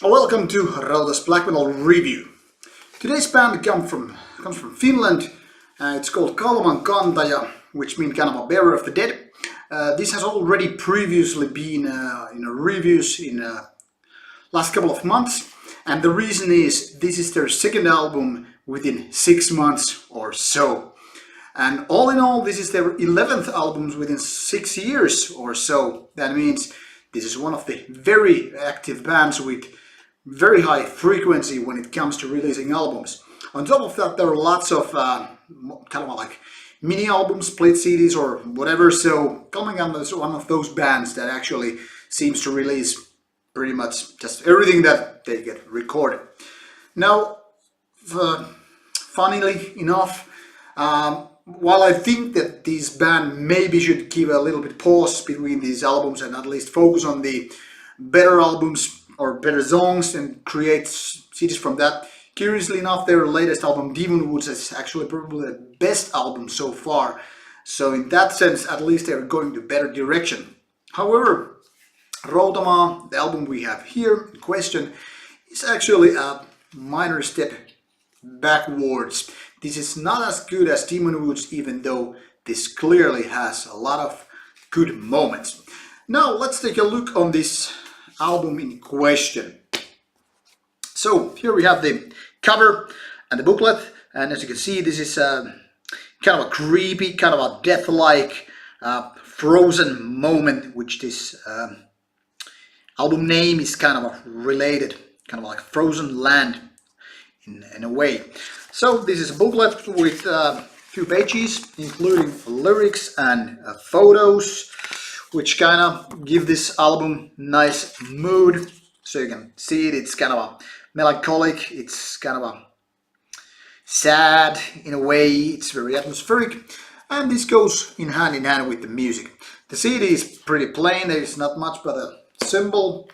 Welcome to Rauta's Black Metal Review. Today's band comes from Finland. It's called Kalmankantaja, which means kind of a bearer of the dead. This has already previously been in reviews in last couple of months, and the reason is this is their second album within 6 months or so. And all in all, this is their 11th album within 6 years or so. That means this is one of the very active bands with very high frequency when it comes to releasing albums. On top of that, there are lots of kind of like mini albums, split CDs or whatever. So Kalmankantaja is one of those bands that actually seems to release pretty much just everything that they get recorded. Now, funnily enough, while I think that this band maybe should give a little bit pause between these albums and at least focus on the better albums or better songs and create CDs from that. Curiously enough, their latest album, Demon Woods, is actually probably the best album so far. So in that sense, at least they're going to better direction. However, Routamaa, the album we have here in question, is actually a minor step backwards. This is not as good as Demon Woods, even though this clearly has a lot of good moments. Now let's take a look on this album in question. So here we have the cover and the booklet, and as you can see, this is kind of a creepy, kind of a death-like frozen moment, which this album name is kind of related, kind of like frozen land in a way. So this is a booklet with a few pages, including lyrics and photos, which kind of give this album nice mood. So you can see it, it's kind of a melancholic, it's kind of a sad in a way, it's very atmospheric, and this goes in hand with the music. The CD is pretty plain, there is not much but a symbol,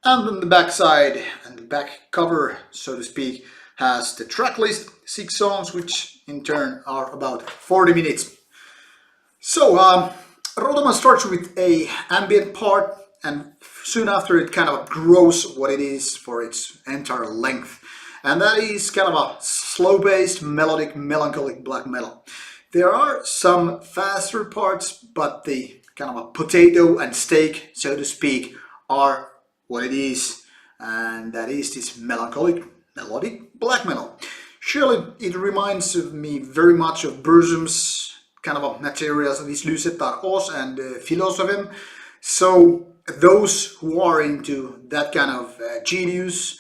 and on the back side and the back cover, so to speak, has the track list, 6 songs, which in turn are about 40 minutes. So Routamaa starts with a ambient part, and soon after it kind of grows what it is for its entire length. And that is kind of a slow-paced, melodic, melancholic black metal. There are some faster parts, but the kind of a potato and steak, so to speak, are what it is. And that is this melancholic, melodic black metal. Surely it reminds me very much of Burzum's kind of materials of his Lysetar Os and Philosophem. So those who are into that kind of genius,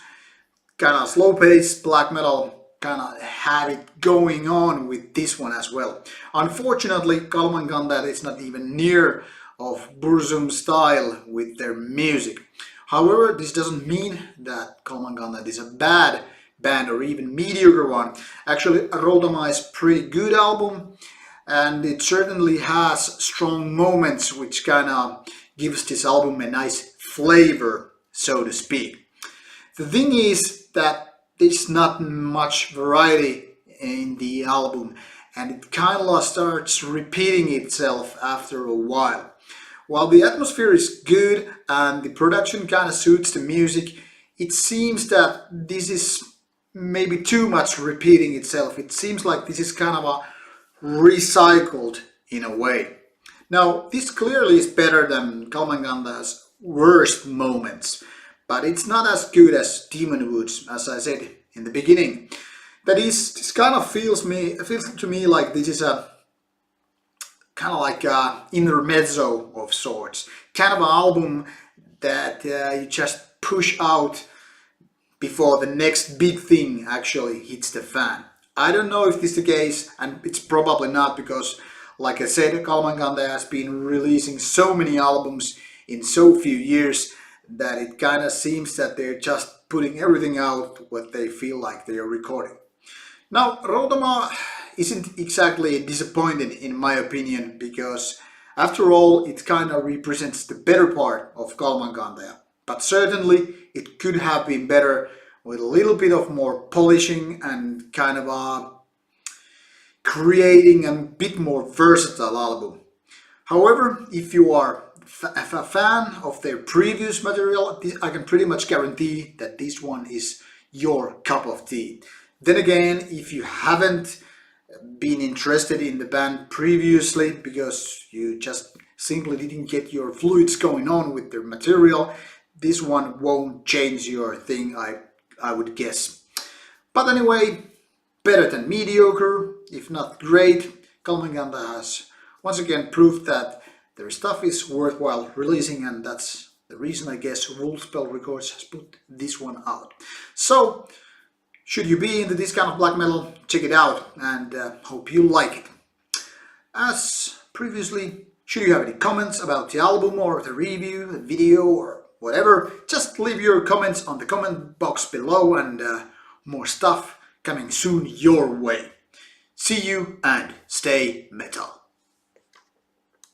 kind of slow-paced black metal, kind of have it going on with this one as well. Unfortunately, Kalmankantaja is not even near of Burzum's style with their music. However, this doesn't mean that Kalmankantaja is a bad band or even mediocre one. Actually, Routamaa is a pretty good album, and it certainly has strong moments which kind of gives this album a nice flavor, so to speak. The thing is that there's not much variety in the album, and it kind of starts repeating itself after a while. While the atmosphere is good and the production kind of suits the music, it seems that this is maybe too much repeating itself. It seems like this is kind of a recycled in a way. Now, this clearly is better than Kalmankantaja's worst moments, but it's not as good as Demon Woods, as I said in the beginning. That is, this kind of feels to me like this is a kind of like a intermezzo of sorts, kind of an album that you just push out before the next big thing actually hits the fan. I don't know if this is the case, and it's probably not, because like I said, Kalmankantaja has been releasing so many albums in so few years that it kind of seems that they're just putting everything out what they feel like they are recording. Now, Routamaa isn't exactly disappointing in my opinion, because after all it kind of represents the better part of Kalmankantaja. But certainly it could have been better with a little bit of more polishing and kind of creating a bit more versatile album. However, if you are a fan of their previous material, I can pretty much guarantee that this one is your cup of tea. Then again, if you haven't been interested in the band previously because you just simply didn't get your fluids going on with their material, this one won't change your thing, I would guess. But anyway, better than mediocre, if not great. Kalmankantaja has once again proved that their stuff is worthwhile releasing, and that's the reason I guess Wolfspell Records has put this one out. So, should you be into this kind of black metal, check it out, and hope you like it. As previously, should you have any comments about the album or the review, the video, or whatever, just leave your comments on the comment box below, and more stuff coming soon your way. See you and stay metal.